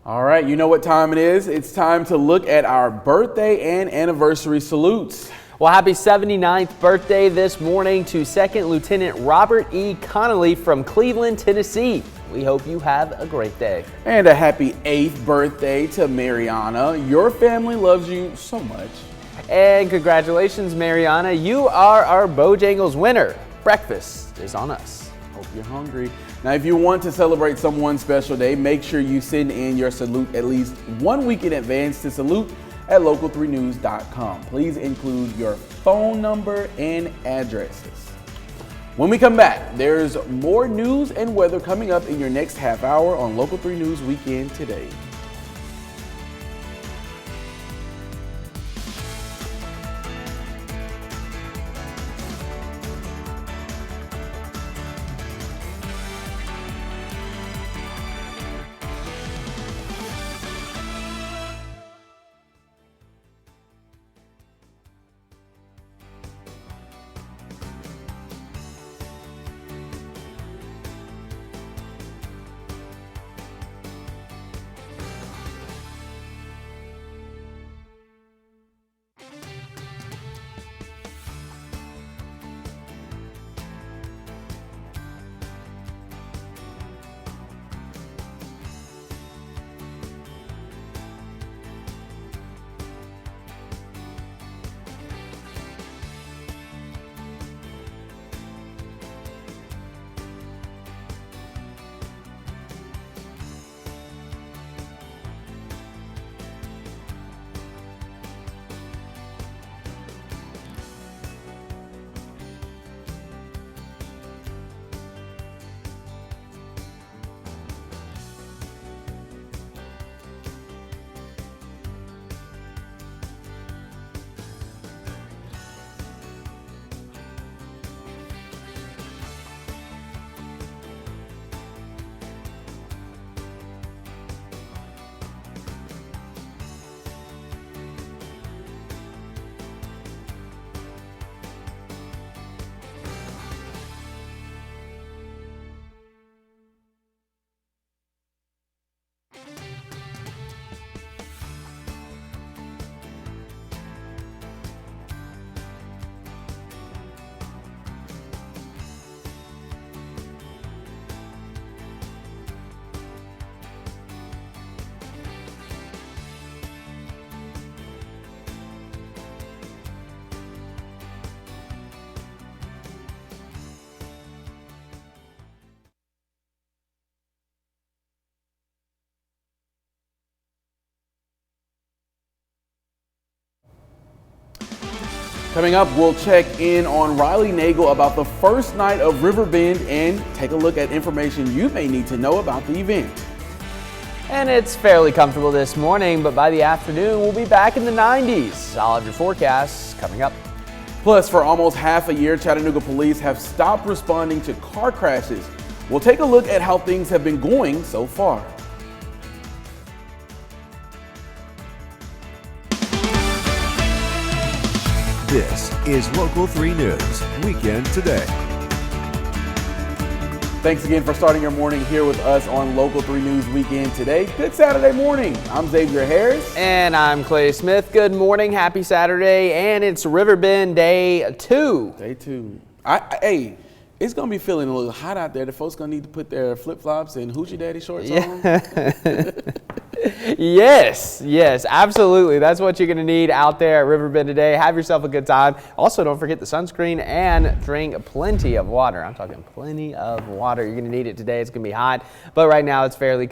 All right, you know what time it is. It's time to look at our birthday and anniversary salutes. Well, happy 79th birthday this morning to Second Lieutenant Robert E. Connolly from Cleveland, Tennessee. We hope you have a great day. And a happy 8th birthday to Mariana. Your family loves you so much. And congratulations, Mariana. You are our Bojangles winner. Breakfast is on us. Hope you're hungry. Now, if you want to celebrate someone's special day, make sure you send in your salute at least 1 week in advance to salute@local3news.com. Please include your phone number and addresses. When we come back, there's more news and weather coming up in your next half hour on Local 3 News Weekend Today. Coming up, we'll check in on Riley Nagel about the first night of Riverbend and take a look at information you may need to know about the event. And it's fairly comfortable this morning, but by the afternoon, we'll be back in the 90s. I'll have your forecasts coming up. Plus, for almost half a year, Chattanooga police have stopped responding to car crashes. We'll take a look at how things have been going so far. This is Local 3 News Weekend Today. Thanks again for starting your morning here with us on Local 3 News Weekend Today. Good Saturday morning. I'm Xavier Harris. And I'm Clay Smith. Good morning. Happy Saturday. And it's Riverbend Day 2. Day 2. Hey, it's going to be feeling a little hot out there. The folks going to need to put their flip-flops and hoochie daddy shorts on. Yes, absolutely. That's what you're going to need out there at Riverbend today. Have yourself a good time. Also, don't forget the sunscreen and drink plenty of water. I'm talking plenty of water. You're going to need it today. It's going to be hot, but right now it's fairly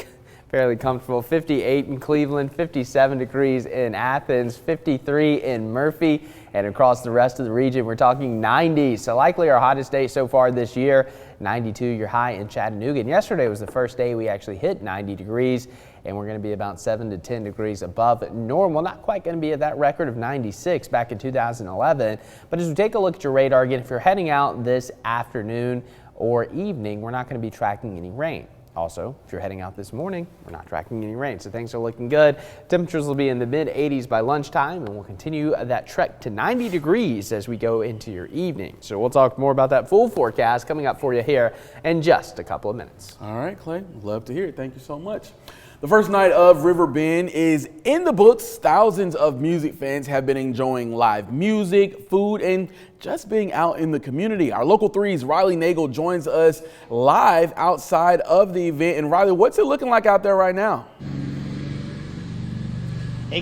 comfortable. 58 in Cleveland, 57 degrees in Athens, 53 in Murphy, and across the rest of the region, we're talking 90. So likely our hottest day so far this year. 92 your high in Chattanooga. And yesterday was the first day we actually hit 90 degrees. And we're going to be about 7 to 10 degrees above normal. Not quite going to be at that record of 96 back in 2011. But as we take a look at your radar again, if you're heading out this afternoon or evening, we're not going to be tracking any rain. Also, if you're heading out this morning, we're not tracking any rain, so things are looking good. Temperatures will be in the mid-80s by lunchtime, and we'll continue that trek to 90 degrees as we go into your evening. So we'll talk more about that full forecast coming up for you here in just a couple of minutes. All right, Clay, love to hear it. Thank you so much. The first night of River Bend is in the books. Thousands of music fans have been enjoying live music, food, and just being out in the community. Our Local 3's Riley Nagel joins us live outside of the event. And Riley, what's it looking like out there right now?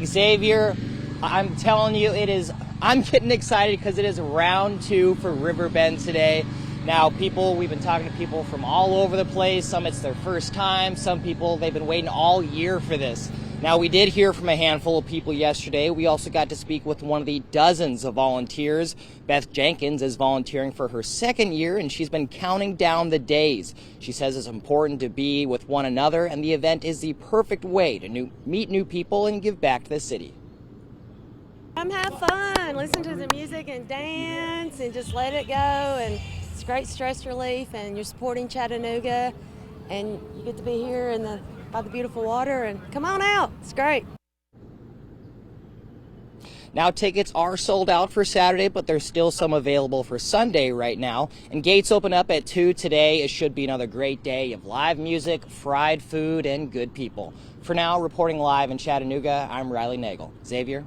Xavier, I'm telling you, I'm getting excited because it is round 2 for River Bend today. Now, we've been talking to people from all over the place. Some it's their first time. Some people, they've been waiting all year for this. Now, we did hear from a handful of people yesterday. We also got to speak with one of the dozens of volunteers. Beth Jenkins is volunteering for her 2nd year, and she's been counting down the days. She says it's important to be with one another, and the event is the perfect way to meet new people and give back to the city. Come have fun, listen to the music and dance and just let it go. And it's great stress relief, and you're supporting Chattanooga, and you get to be here by the beautiful water, and come on out. It's great. Now, tickets are sold out for Saturday, but there's still some available for Sunday right now. And gates open up at 2 today. It should be another great day of live music, fried food, and good people. For now, reporting live in Chattanooga, I'm Riley Nagel. Xavier?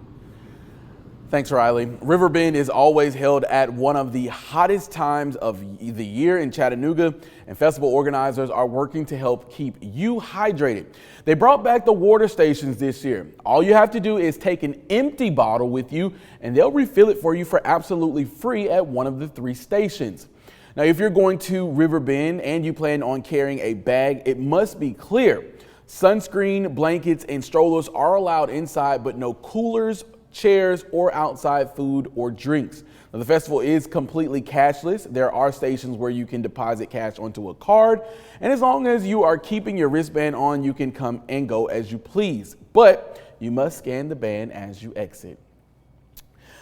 Thanks, Riley. River Bend is always held at one of the hottest times of the year in Chattanooga, and festival organizers are working to help keep you hydrated. They brought back the water stations this year. All you have to do is take an empty bottle with you, and they'll refill it for you for absolutely free at one of the 3 stations. Now, if you're going to River Bend and you plan on carrying a bag, it must be clear. Sunscreen, blankets, and strollers are allowed inside, but no coolers, chairs, or outside food or drinks. Now, the festival is completely cashless. There are stations where you can deposit cash onto a card, and as long as you are keeping your wristband on, you can come and go as you please, but you must scan the band as you exit.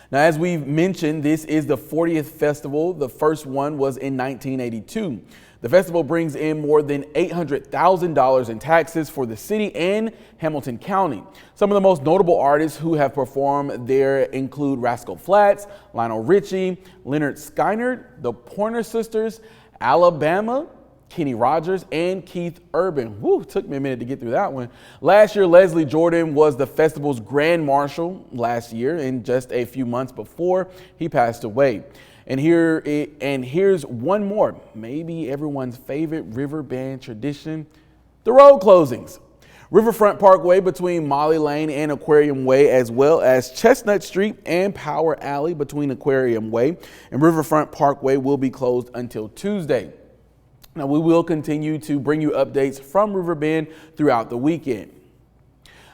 Now, as we've mentioned, this is the 40th festival. The first one was in 1982. The festival brings in more than $800,000 in taxes for the city and Hamilton County. Some of the most notable artists who have performed there include Rascal Flatts, Lionel Richie, Leonard Skinner, the Pointer Sisters, Alabama, Kenny Rogers, and Keith Urban. Woo, took me a minute to get through that one. Last year, Leslie Jordan was the festival's grand marshal last year, and just a few months before he passed away. And here's one more, maybe everyone's favorite River Bend tradition, the road closings. Riverfront Parkway between Molly Lane and Aquarium Way, as well as Chestnut Street and Power Alley between Aquarium Way and Riverfront Parkway will be closed until Tuesday. Now, we will continue to bring you updates from River Bend throughout the weekend.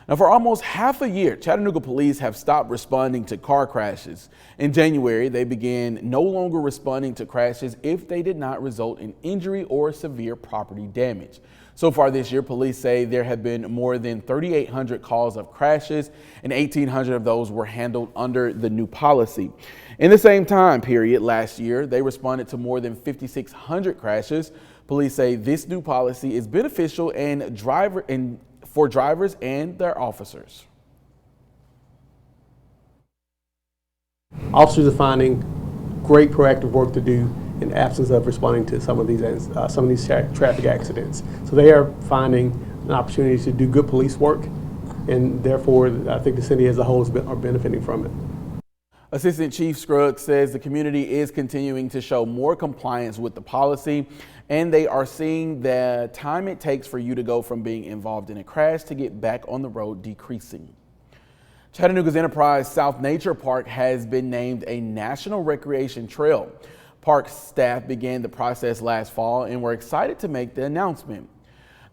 Now, for almost half a year, Chattanooga police have stopped responding to car crashes. In January, they began no longer responding to crashes if they did not result in injury or severe property damage. So far this year, police say there have been more than 3,800 calls of crashes, and 1,800 of those were handled under the new policy. In the same time period last year, they responded to more than 5,600 crashes. Police say this new policy is beneficial for drivers and their officers. Officers are finding great proactive work to do in absence of responding to some of these traffic accidents. So they are finding an opportunity to do good police work, and therefore I think the city as a whole are benefiting from it. Assistant Chief Scruggs says the community is continuing to show more compliance with the policy, and they are seeing the time it takes for you to go from being involved in a crash to get back on the road decreasing. Chattanooga's Enterprise South Nature Park has been named a National Recreation Trail. Park staff began the process last fall and were excited to make the announcement.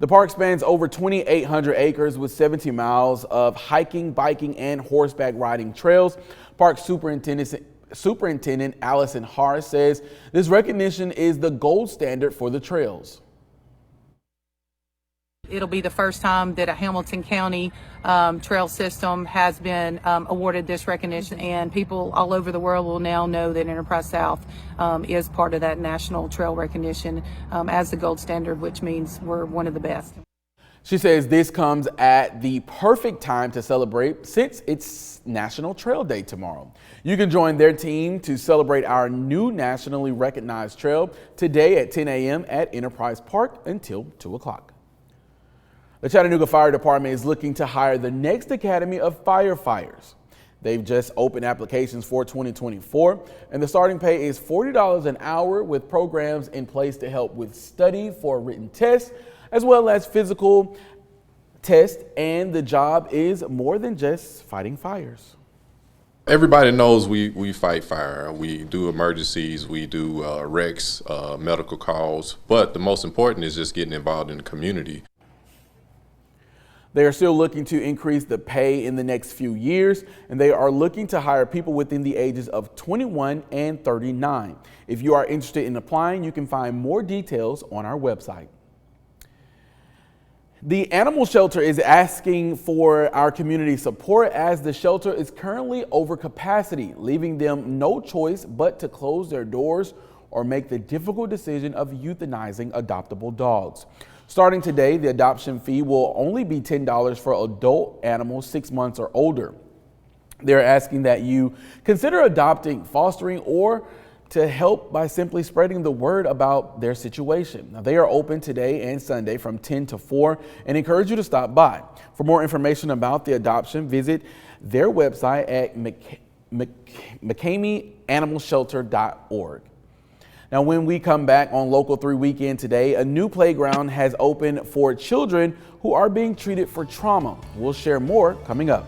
The park spans over 2,800 acres with 70 miles of hiking, biking, and horseback riding trails. Park Superintendent Allison Harr says this recognition is the gold standard for the trails. It'll be the first time that a Hamilton County trail system has been awarded this recognition, and people all over the world will now know that Enterprise South is part of that national trail recognition as the gold standard, which means we're one of the best. She says this comes at the perfect time to celebrate since it's National Trail Day tomorrow. You can join their team to celebrate our new nationally recognized trail today at 10 a.m. at Enterprise Park until 2 o'clock. The Chattanooga Fire Department is looking to hire the next Academy of Firefighters. They've just opened applications for 2024, and the starting pay is $40 an hour with programs in place to help with study for written tests as well as physical tests, and the job is more than just fighting fires. Everybody knows we fight fire. We do emergencies, we do wrecks, medical calls, but the most important is just getting involved in the community. They are still looking to increase the pay in the next few years, and they are looking to hire people within the ages of 21 and 39. If you are interested in applying, you can find more details on our website. The animal shelter is asking for our community support as the shelter is currently over capacity, leaving them no choice but to close their doors or make the difficult decision of euthanizing adoptable dogs. Starting today, the adoption fee will only be $10 for adult animals 6 months or older. They're asking that you consider adopting, fostering, or to help by simply spreading the word about their situation. Now, they are open today and Sunday from 10 to 4 and encourage you to stop by. For more information about the adoption, visit their website at McCameyAnimalShelter.org. Now, when we come back on Local 3 Weekend today, a new playground has opened for children who are being treated for trauma. We'll share more coming up.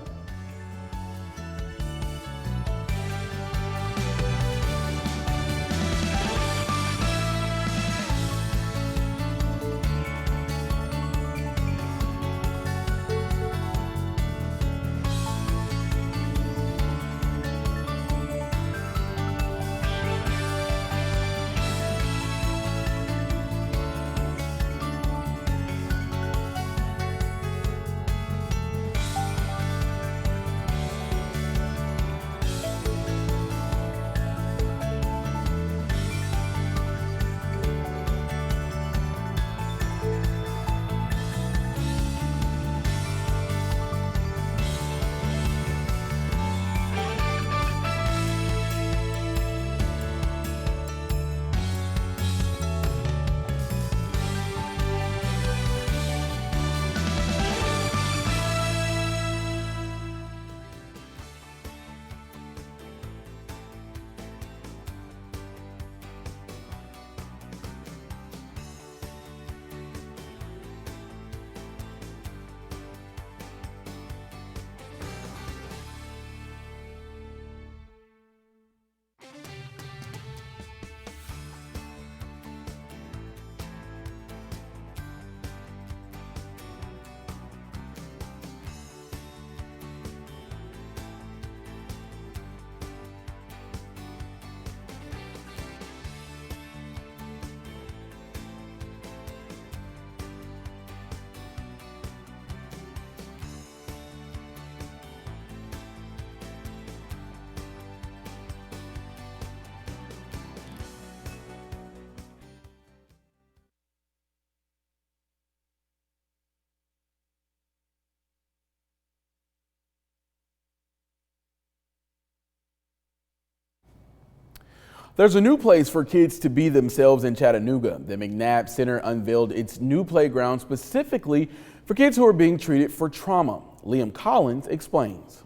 There's a new place for kids to be themselves in Chattanooga. The McNabb Center unveiled its new playground specifically for kids who are being treated for trauma. Liam Collins explains.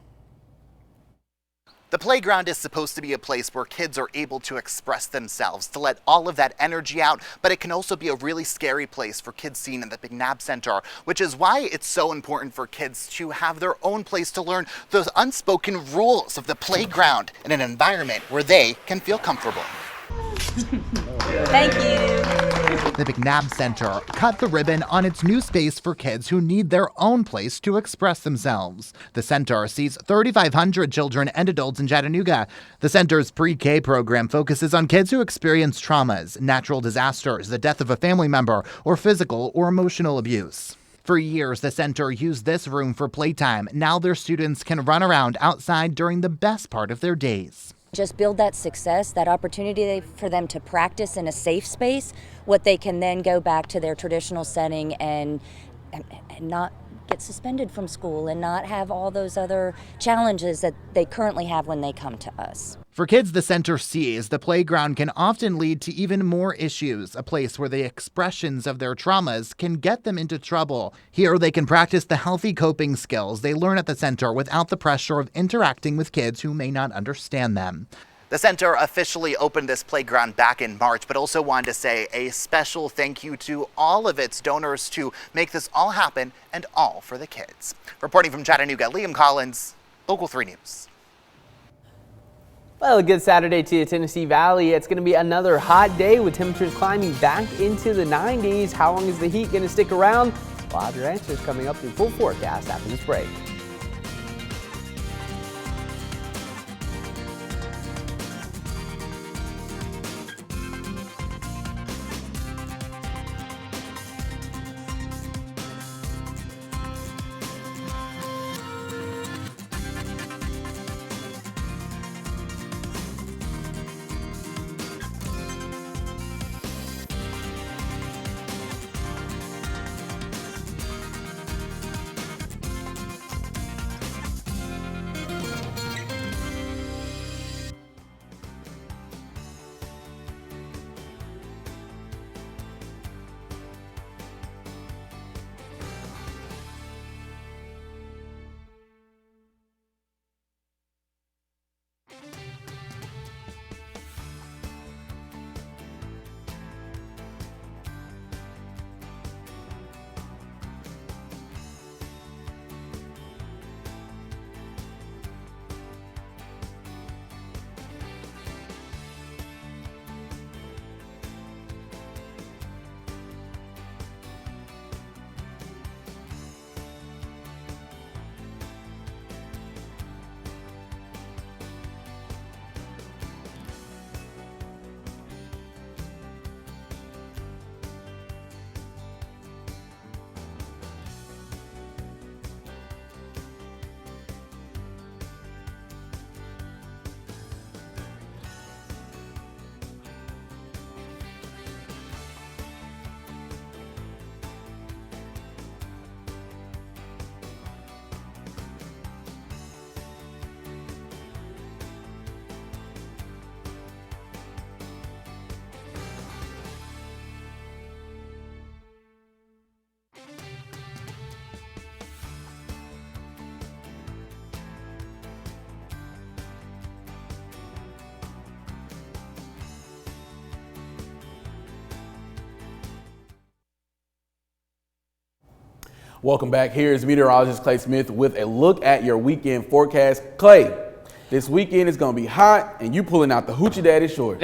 The playground is supposed to be a place where kids are able to express themselves, to let all of that energy out, but it can also be a really scary place for kids seen in the McNabb Center, which is why it's so important for kids to have their own place to learn those unspoken rules of the playground in an environment where they can feel comfortable. Thank you. The McNabb Center cut the ribbon on its new space for kids who need their own place to express themselves. The center sees 3,500 children and adults in Chattanooga. The center's pre-K program focuses on kids who experience traumas, natural disasters, the death of a family member, or physical or emotional abuse. For years, the center used this room for playtime. Now their students can run around outside during the best part of their days. Just build that success, that opportunity for them to practice in a safe space, what they can then go back to their traditional setting and not get suspended from school and not have all those other challenges that they currently have when they come to us. For kids the center sees, the playground can often lead to even more issues, a place where the expressions of their traumas can get them into trouble. Here they can practice the healthy coping skills they learn at the center without the pressure of interacting with kids who may not understand them. The center officially opened this playground back in March, but also wanted to say a special thank you to all of its donors to make this all happen, and all for the kids. Reporting from Chattanooga, Liam Collins, Local 3 News. Well, a good Saturday to you, Tennessee Valley. It's going to be another hot day with temperatures climbing back into the 90s. How long is the heat going to stick around? We'll have your answers coming up through full forecast after this break. Welcome back. Here is meteorologist Clay Smith with a look at your weekend forecast. Clay, this weekend is going to be hot, and you pulling out the Hoochie Daddy short.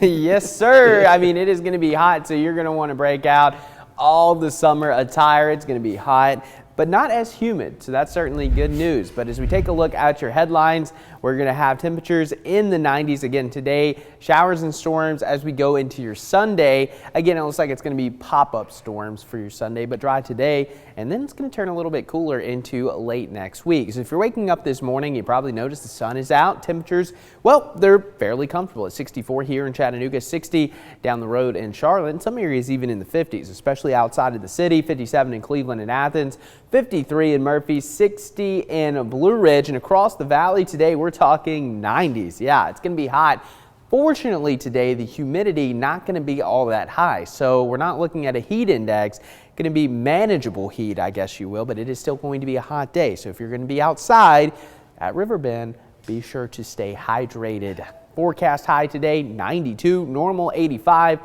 Yes, sir. I mean, it is going to be hot, so you're going to want to break out all the summer attire. It's going to be hot, but not as humid, so that's certainly good news. But as we take a look at your headlines, we're going to have temperatures in the 90s again today, showers and storms as we go into your Sunday. Again, it looks like it's going to be pop-up storms for your Sunday, but dry today, and then it's going to turn a little bit cooler into late next week. So if you're waking up this morning, you probably noticed the sun is out. Temperatures, well, they're fairly comfortable at 64 here in Chattanooga, 60 down the road in Charlotte, and some areas even in the 50s, especially outside of the city, 57 in Cleveland and Athens, 53 in Murphy, 60 in Blue Ridge, and across the valley today, we're talking 90s. Yeah, it's going to be hot. Fortunately today, the humidity not going to be all that high, so we're not looking at a heat index. Going to be manageable heat, I guess you will, but it is still going to be a hot day. So if you're going to be outside at Riverbend, be sure to stay hydrated. Forecast high today, 92, normal 85.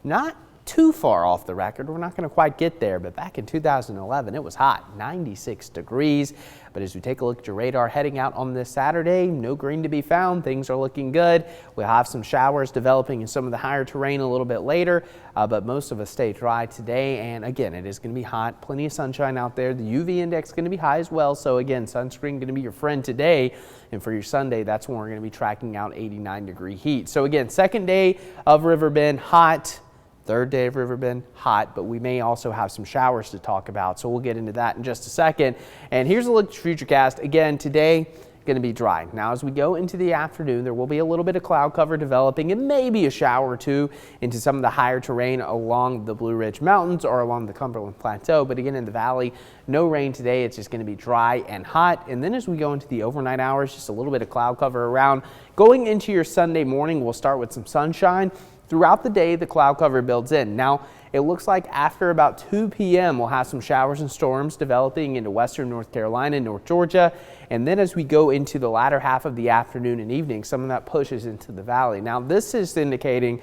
Not too far off the record. We're not going to quite get there, but back in 2011, it was hot, 96 degrees. But as we take a look at your radar heading out on this Saturday, no green to be found. Things are looking good. We'll have some showers developing in some of the higher terrain a little bit later, but most of us stay dry today. And again, it is going to be hot. Plenty of sunshine out there. The UV index is going to be high as well. So again, sunscreen going to be your friend today. And for your Sunday, that's when we're going to be tracking out 89-degree heat. So again, second day of Riverbend, hot. Third day of Riverbend, hot, but we may also have some showers to talk about, so we'll get into that in just a second. And here's a look at your Futurecast. Again, today, going to be dry. Now, as we go into the afternoon, there will be a little bit of cloud cover developing and maybe a shower or two into some of the higher terrain along the Blue Ridge Mountains or along the Cumberland Plateau. But again, in the valley, no rain today. It's just going to be dry and hot. And then as we go into the overnight hours, just a little bit of cloud cover around. Going into your Sunday morning, we'll start with some sunshine. Throughout the day, the cloud cover builds in. Now, it looks like after about 2 p.m., we'll have some showers and storms developing into western North Carolina and North Georgia. And then as we go into the latter half of the afternoon and evening, some of that pushes into the valley. Now, this is indicating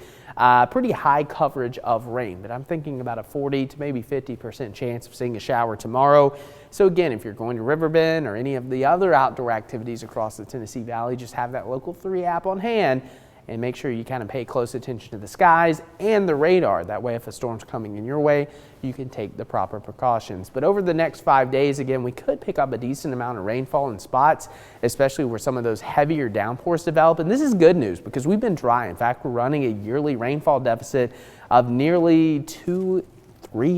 pretty high coverage of rain, but I'm thinking about a 40 to maybe 50% chance of seeing a shower tomorrow. So again, if you're going to Riverbend or any of the other outdoor activities across the Tennessee Valley, just have that Local 3 app on hand and make sure you kind of pay close attention to the skies and the radar. That way, if a storm's coming in your way, you can take the proper precautions. But over the next 5 days, again, we could pick up a decent amount of rainfall in spots, especially where some of those heavier downpours develop. And this is good news because we've been dry. In fact, we're running a yearly rainfall deficit of nearly 2-3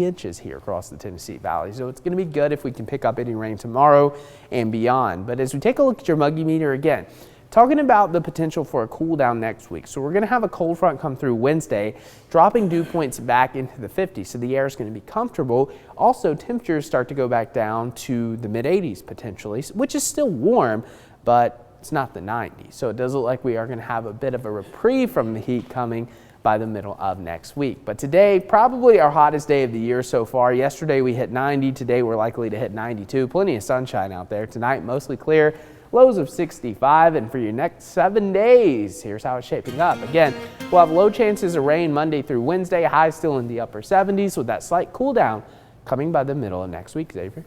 inches here across the Tennessee Valley. So it's going to be good if we can pick up any rain tomorrow and beyond. But as we take a look at your Muggy meter again, talking about the potential for a cool down next week. So we're going to have a cold front come through Wednesday, dropping dew points back into the 50s. So the air is going to be comfortable. Also, temperatures start to go back down to the mid 80s potentially, which is still warm, but it's not the 90s. So it does look like we are going to have a bit of a reprieve from the heat coming by the middle of next week. But today, probably our hottest day of the year so far. Yesterday we hit 90. Today we're likely to hit 92. Plenty of sunshine out there. Tonight, mostly clear. Lows of 65, and for your next 7 days, here's how it's shaping up. Again, we'll have low chances of rain Monday through Wednesday, highs still in the upper 70s with that slight cool down coming by the middle of next week, Xavier.